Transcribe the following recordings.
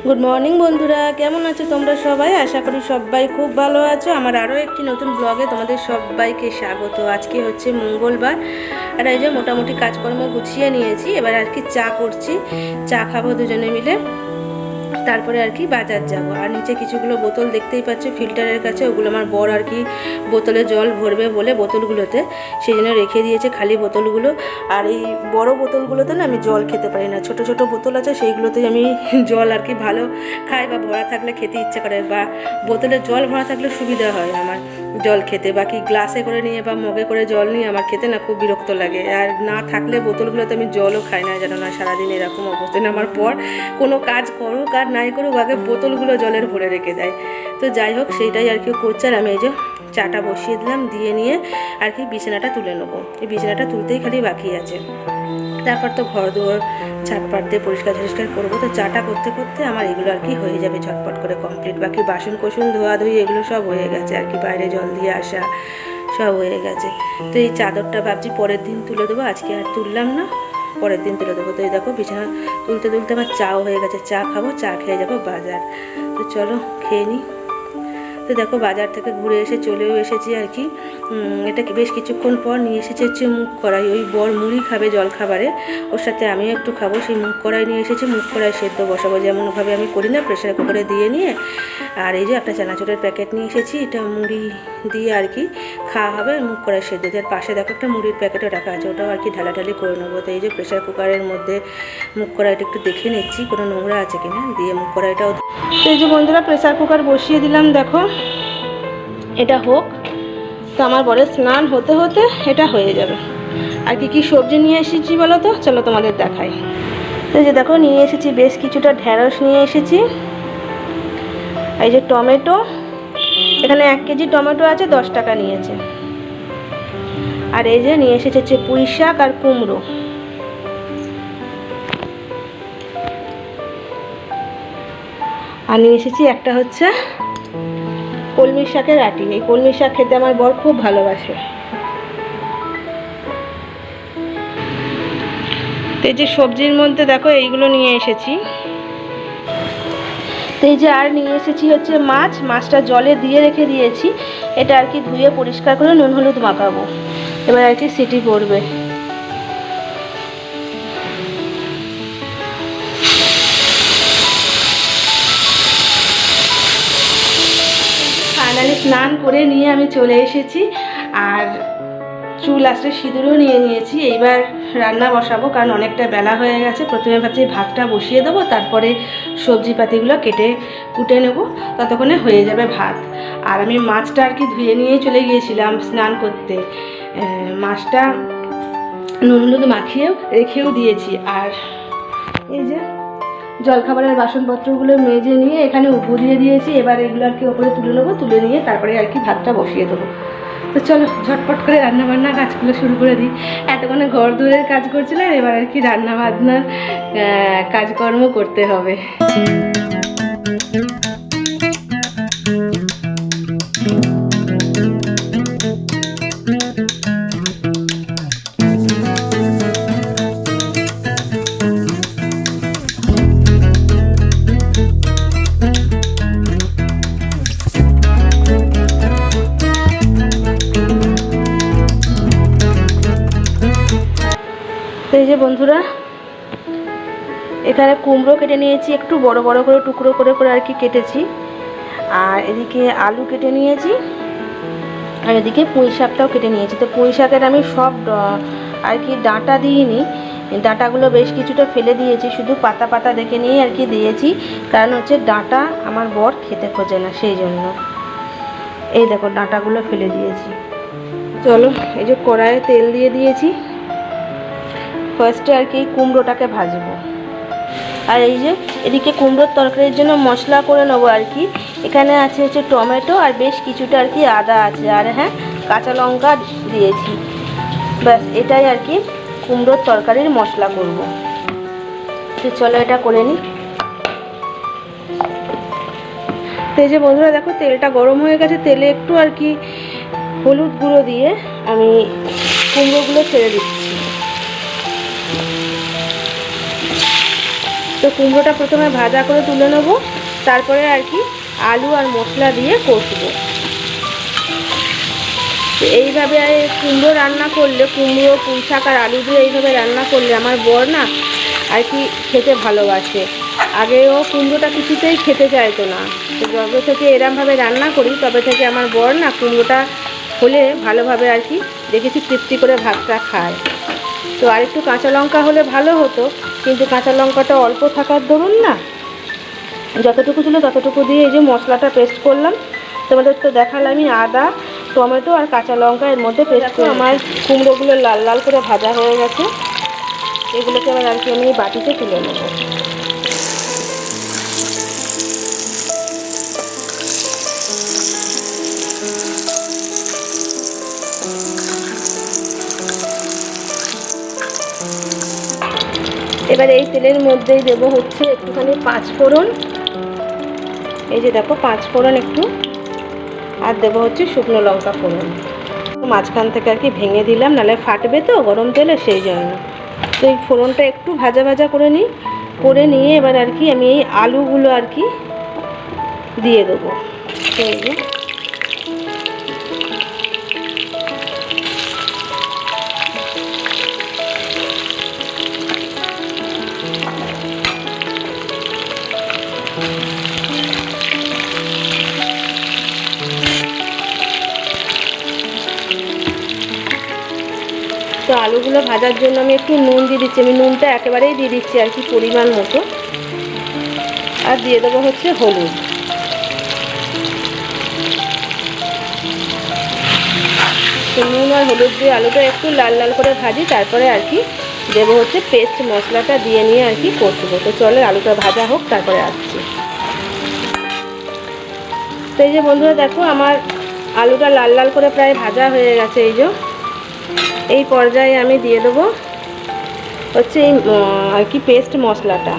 Good morning বন্ধুরা, কেমন আছো তোমরা সবাই? আশা করি সবাই খুব ভালো আছো। আমার আরও একটি নতুন ব্লগে তোমাদের সবাইকে স্বাগত। আজকে হচ্ছে মঙ্গলবার, আর এই যে মোটামুটি কাজকর্ম গুছিয়ে নিয়েছি। এবার আর কি চা করছি, চা খাবো দুজনে মিলে, তারপরে আর কি বাজার যাব। আর নিচে কিছুগুলো বোতল দেখতেই পাচ্ছ ফিল্টারের কাছে, ওগুলো আমার বর আর কি বোতলে জল ভরবে বলে বোতলগুলোতে সেই জন্য রেখে দিয়েছে খালি বোতলগুলো। আর এই বড় বোতলগুলোতে না আমি জল খেতে পারি না, ছোট ছোট বোতল আছে সেইগুলোতেই আমি জল আর কি ভালো খাই, বা ভরা থাকলে খেতে ইচ্ছে করে, বা বোতলে জল ভরা থাকলে সুবিধা হয় আমার জল খেতে। বাকি গ্লাসে করে নিয়ে বা মগে করে জল নিয়ে আমার খেতে না খুব বিরক্ত লাগে। আর না থাকলে বোতলগুলোতে আমি জলও খাই না, জানো না, সারাদিন এরকম অবস্থা। আমার পর কোনো কাজ করুক আর নাই করুক আগে বোতলগুলো জলের ভরে রেখে দেয়। তো যাই হোক, সেইটাই আর কি করছে। আর আমি এই যে চাটা বসিয়ে দিলাম, দিয়ে নিয়ে আর কি বিছানাটা তুলে নেবো। এই বিছানাটা তুলতেই খালি বাকি আছে, তারপর তো ঘর দুয়ার ঝাঁটপাট দিয়ে পরিষ্কার করবো। তো চাটা করতে করতে আমার এগুলো আর কি হয়ে যাবে ঝটপট করে কমপ্লিট। বাকি বাসন কোসন ধোয়াধুয়ি এগুলো সব হয়ে গেছে আর কি, বাইরে জল দিয়ে আসা সব হয়ে গেছে। তো এই চাদরটা ভাবছি পরের দিন তুলে দেবো, আজকে আর তুললাম না, পরের দিন তুলে দেবো। তো এই দেখো বিছানা তুলতে তুলতে আমার চাও হয়ে গেছে, চা খাবো, চা খেয়ে যাবো বাজার। তো চলো খেয়ে নিই। তো দেখো বাজার থেকে ঘুরে এসে চলেও এসেছি আর কি। এটা বেশ কিছুক্ষণ পর নিয়ে এসেছি হচ্ছে মুগ কড়াই। ওই বর মুড়ি খাবে জল খাবারে, ওর সাথে আমিও একটু খাবো। সেই মুগ কড়াই নিয়ে এসেছি, মুগ কড়াই সেদ্ধ বসাবো যেমনভাবে আমি করি না, প্রেসার কুকারে দিয়ে নিয়ে। আর এই যে একটা চানাচুরের প্যাকেট নিয়ে এসেছি, এটা মুড়ি দিয়ে আর কি খাওয়া হবে, মুগ কড়াই সেদ্ধ দিয়ে। পাশে দেখো একটা মুড়ির প্যাকেটও রাখা আছে, ওটাও আর কি ঢালাঢালি করে নেবো। তো এই যে প্রেসার কুকারের মধ্যে মুগ কড়াইটা একটু দেখে নিচ্ছি কোনো নোংরা আছে কিনা, দিয়ে মুগ কড়াইটাও। তো এই যে বন্ধুরা প্রেসার কুকার বসিয়ে দিলাম, দেখো এটা হোক। তো আমার বরের স্নান হতে হতে এটা হয়ে যাবে। আর কি কি সবজি নিয়ে এসেছি বলো তো, চলো তোমাদের দেখাই। তো এই যে দেখো নিয়ে এসেছি বেশ কিছুটা ঢ্যাঁড়স নিয়ে এসেছি, এই যে টমেটো, এখানে 1 কেজি টমেটো আছে, 10 টাকা নিয়েছে। আর এই যে নিয়ে এসেছে হচ্ছে পুঁই শাক আর কুমড়ো। আর নিয়ে এসেছি একটা হচ্ছে কলমি শাকের আটি। এই কলমি শাক খেতে আমার বর খুব ভালোবাসে। তো এই যে সবজির মধ্যে দেখো এইগুলো নিয়ে এসেছি। তো এই যে আর নিয়ে এসেছি হচ্ছে মাছ, মাছটা জলে দিয়ে রেখে দিয়েছি, এটা আর কি ধুয়ে পরিষ্কার করে নুন হলুদ মাখাবো, এবার আর কি সিটি পড়বে। ফাইনালি স্নান করে নিয়ে আমি চলে এসেছি, আর চুল আসলে সিঁদুরও নিয়ে নিয়েছি। এইবার রান্না বসাবো, কারণ অনেকটা বেলা হয়ে গেছে। প্রথমে ভাবছি ভাতটা বসিয়ে দেবো, তারপরে সবজিপাতিগুলো কেটে কুটে নেব, ততক্ষণে হয়ে যাবে ভাত। আর আমি মাছটা আর কি ধুয়ে নিয়ে চলে গিয়েছিলাম স্নান করতে, মাছটা নুন হলুদ মাখিয়েও রেখেও দিয়েছি। আর এই যে জলখাবারের বাসনপত্রগুলো মেজে নিয়ে এখানে উপু দিয়ে দিয়েছি। এবার এগুলো আর কি ওপরে তুলে নেবো, তুলে নিয়ে তারপরে আর কি ভাতটা বসিয়ে দেবো। তো চলো ঝটপট করে রান্নাবান্না কাজগুলো শুরু করে দিই। এতক্ষণে ঘর দূরের কাজ করছিলাম, এবার আর কি রান্না বান্নার কাজকর্ম করতে হবে। তো এই যে বন্ধুরা এখানে কুমড়ো কেটে নিয়েছি, একটু বড় বড় করে টুকরো করে করে আর কি কেটেছি। আর এদিকে আলু কেটে নিয়েছি, আর এদিকে পুঁই শাকটাও কেটে নিয়েছি। তো পুঁই শাকের আমি সব আর কি ডাঁটা দিইনি, ডাঁটাগুলো বেশ কিছুটা ফেলে দিয়েছি, শুধু পাতা পাতা দেখে নিয়েই আর কি দিয়েছি, কারণ হচ্ছে ডাঁটা আমার বর খেতে খোঁজে না, সেই জন্য। এই দেখো ডাঁটাগুলো ফেলে দিয়েছি। চলো এই যে কড়াইয়ে তেল দিয়ে দিয়েছি, ফার্স্টে আর কি কুমড়োটাকে ভাজবো। আর এই যে এদিকে কুমড়োর তরকারির জন্য মশলা করে নেবো আর কি। এখানে আছে হচ্ছে টমেটো আর বেশ কিছুটা আর কি আদা আছে, আর হ্যাঁ কাঁচা লঙ্কা দিয়েছি, ব্যাস এটাই আর কি কুমড়োর তরকারির মশলা করব। তো চলো এটা করে নিই। তো এই যে বন্ধুরা দেখো তেলটা গরম হয়ে গেছে, তেলে একটু আর কি হলুদ গুঁড়ো দিয়ে আমি কুমড়োগুলো ছেড়ে দিচ্ছি। তো কুমড়োটা প্রথমে ভাজা করে তুলে নেব, তারপরে আর কি আলু আর মশলা দিয়ে কষবো। এইভাবে কুমড়ো রান্না করলে, কুমড়ো পুঁই শাক আর আলু দিয়ে এইভাবে রান্না করলে আমার বর না আর কি খেতে ভালোবাসে। আগেও কুমড়োটা কিছুতেই খেতে চাইতো না, তো যবে থেকে এরমভাবে রান্না করি তবে থেকে আমার বর না কুমড়োটা হলে ভালোভাবে আর কি দেখেছি তৃপ্তি করে ভাতটা খায়। তো আর একটু কাঁচা লঙ্কা হলে ভালো হতো, কিন্তু কাঁচা লঙ্কাটা অল্প থাকার দরুন না যতটুকু ছিল ততটুকু দিয়ে এই যে মশলাটা পেস্ট করলাম। তোমাদের তো দেখালামই, আদা, টমেটো আর কাঁচা লঙ্কা এর মধ্যে পেস্ট করে। আমার কুমড়োগুলো লাল লাল করে ভাজা হয়ে গেছে, এগুলোকে আবার আর কি আমি বাটিতে তুলে নেব। এবার এই তেলের মধ্যেই দেবো হচ্ছে একটুখানি পাঁচফোড়ন, এই যে দেখো পাঁচফোড়ন একটু, আর দেবো হচ্ছে শুকনো লঙ্কা ফোড়ন। মাঝখান থেকে আর কি ভেঙে দিলাম, নাহলে ফাটবে তো গরম তেলে, সেই জন্য। তো এই ফোড়নটা একটু ভাজা ভাজা করে নিয়ে এবার আর কি আমি এই আলুগুলো আর কি দিয়ে দেবো। এই যে তো আলুগুলো ভাজার জন্য আমি একটু নুন দিয়ে দিচ্ছি, আমি নুনটা একেবারেই দিয়ে দিচ্ছি আর কি পরিমাণ মতো, আর দিয়ে দেবো হচ্ছে হলুদ। তো নুন আর হলুদ দিয়ে আলুটা একটু লাল লাল করে ভাজি, তারপরে আর কি দেবো হচ্ছে পেস্ট মশলাটা দিয়ে নিয়ে আর কি কষবো। তো চলো আলুটা ভাজা হোক, তারপরে আসছি। তো এই যে বন্ধুরা দেখো আমার আলুটা লাল লাল করে প্রায় ভাজা হয়ে গেছে। এই পর্যায়ে আমি দিয়ে দেবো হচ্ছে এই আর কি পেস্ট মশলাটা।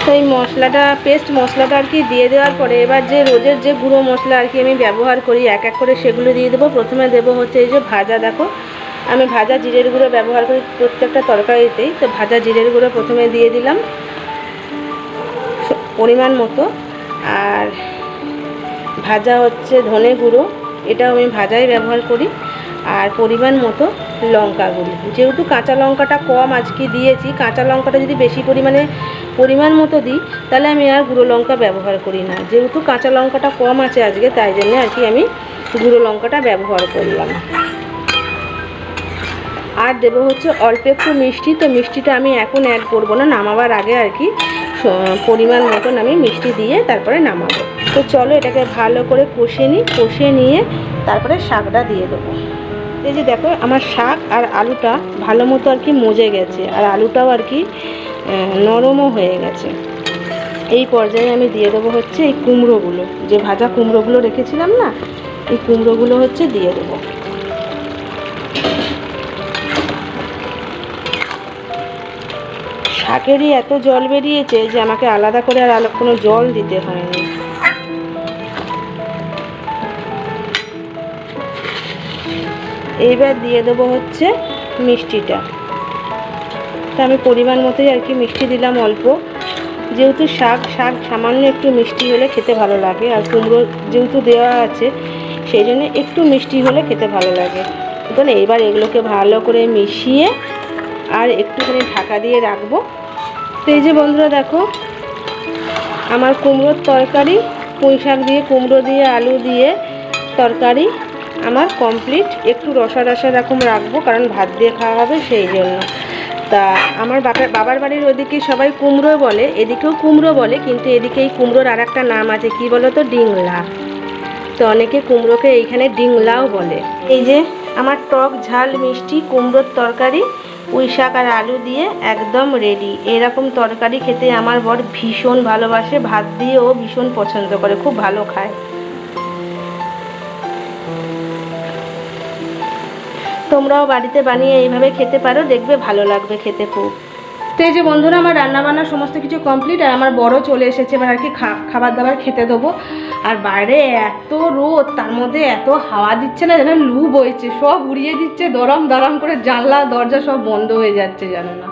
তো এই পেস্ট মশলাটা আর কি দিয়ে দেওয়ার পরে এবার যে রোজের যে গুঁড়ো মশলা আর কি আমি ব্যবহার করি এক এক করে সেগুলো দিয়ে দেবো। প্রথমে দেবো হচ্ছে এই যে ভাজা, দেখো আমি ভাজা জিরের গুঁড়ো ব্যবহার করি প্রত্যেকটা তরকারিতেই। তো ভাজা জিরের গুঁড়ো প্রথমে দিয়ে দিলাম পরিমাণ মতো, আর ভাজা হচ্ছে ধনে গুঁড়ো, এটাও আমি ভাজাই ব্যবহার করি, আর পরিমাণ মতো লঙ্কা গুঁড়ো। যেহেতু কাঁচা লঙ্কাটা কম আজকে দিয়েছি, কাঁচা লঙ্কাটা যদি বেশি পরিমাণ মতো দিই তাহলে আমি আর গুঁড়ো লঙ্কা ব্যবহার করি না। যেহেতু কাঁচা লঙ্কাটা কম আছে আজকে, তাই জন্য আর কি আমি গুঁড়ো লঙ্কাটা ব্যবহার করলাম। আর দেবো হচ্ছে অল্প একটু মিষ্টি। তো মিষ্টিটা আমি এখন অ্যাড করবো না, নামাবার আগে আর কি পরিমাণ মতন আমি মিষ্টি দিয়ে তারপরে নামাবো। তো চলো এটাকে ভালো করে কষে নিয়ে তারপরে শাকটা দিয়ে দেবো। এই যে দেখো আমার শাক আর আলুটা ভালো মতো আর কি মজে গেছে, আর আলুটাও আর কি নরমও হয়ে গেছে। এই পর্যায়ে আমি দিয়ে দেবো হচ্ছে এই কুমড়োগুলো, যে ভাজা কুমড়োগুলো রেখেছিলাম না, এই কুমড়োগুলো হচ্ছে দিয়ে দেবো। শাকেরই এত জল বেরিয়েছে যে আমাকে আলাদা করে আর কোনো জল দিতে হয়নি। এইবার দিয়ে দেবো হচ্ছে মিষ্টিটা। তো আমি পরিমাণ মতোই আর কি মিষ্টি দিলাম অল্প, যেহেতু শাক সামান্য একটু মিষ্টি হলে খেতে ভালো লাগে, আর কুমড়ো যেহেতু দেওয়া আছে সেই জন্য একটু মিষ্টি হলে খেতে ভালো লাগে। তাহলে এবার এগুলোকে ভালো করে মিশিয়ে আর একটুখানি ঢাকা দিয়ে রাখবো। তো এই যে বন্ধুরা দেখো আমার কুমড়োর তরকারি, পুঁই শাক দিয়ে কুমড়ো দিয়ে আলু দিয়ে তরকারি আমার কমপ্লিট। একটু রসা এরকম রাখবো, কারণ ভাত দিয়ে খাওয়া হবে সেই জন্য। তা আমার বাবার বাড়ির ওদিকে সবাই কুমড়ো বলে, এদিকেও কুমড়ো বলে, কিন্তু এদিকে এই কুমড়োর আর একটা নাম আছে, কি বলো তো, ডিংলা। তো অনেকে কুমড়োকে এইখানে ডিংলাও বলে। এই যে আমার টক ঝাল মিষ্টি কুমড়োর তরকারি পুঁই শাক আর আলু দিয়ে একদম রেডি। এরকম তরকারি খেতে আমার বর ভীষণ ভালোবাসে, ভাত দিয়েও ভীষণ পছন্দ করে, খুব ভালো খায়। তোমরাও বাড়িতে বানিয়ে এইভাবে খেতে পারো, দেখবে ভালো লাগবে খেতে খুব। তো এই যে বন্ধুরা আমার রান্নাবান্না সমস্ত কিছু কমপ্লিট, আর আমার বড় চলে এসেছে, এবার আর কি খাবার দাবার খেতে দেবো। আর বাইরে এত রোদ, তার মধ্যে এত হাওয়া দিচ্ছে না, যেন লু বইছে, সব উড়িয়ে দিচ্ছে, দরম দরম করে জানলা দরজা সব বন্ধ হয়ে যাচ্ছে জানো না।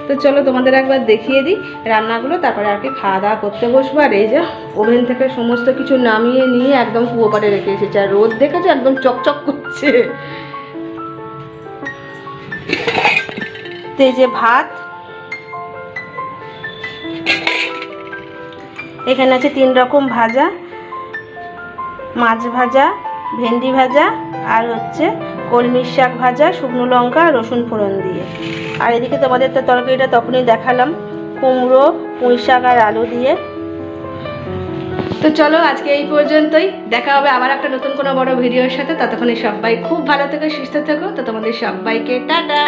তো চলো তোমাদের একবার দেখিয়ে দিই রান্নাগুলো, তারপরে আর কি খাওয়া দাওয়া করতে বসবো। আর এই যে ওভেন থেকে সমস্ত কিছু নামিয়ে নিয়ে একদম কুয়ো পাড়ে রেখে এসেছি, আর রোদ দেখেছে একদম চকচক করছে। তো এই যে ভাত, এখানে আছে 3 রকম ভাজা, মাছ ভাজা, ভেন্ডি ভাজা, আর হচ্ছে কলমির শাক ভাজা, শুকনো লঙ্কা রসুন ফোড়ন দিয়ে। আর এদিকে তোমাদের তো তরকারিটা তখনই দেখালাম, কুমড়ো, পুঁই শাক আর আলু দিয়ে। তো চলো আজকে এই পর্যন্তই, দেখা হবে আবার একটা নতুন কোনো বড় ভিডিওর সাথে। ততক্ষণে সবাই খুব ভালো থেকো, সুস্থ থেকো। তো তোমাদের সবাইকে টাটা।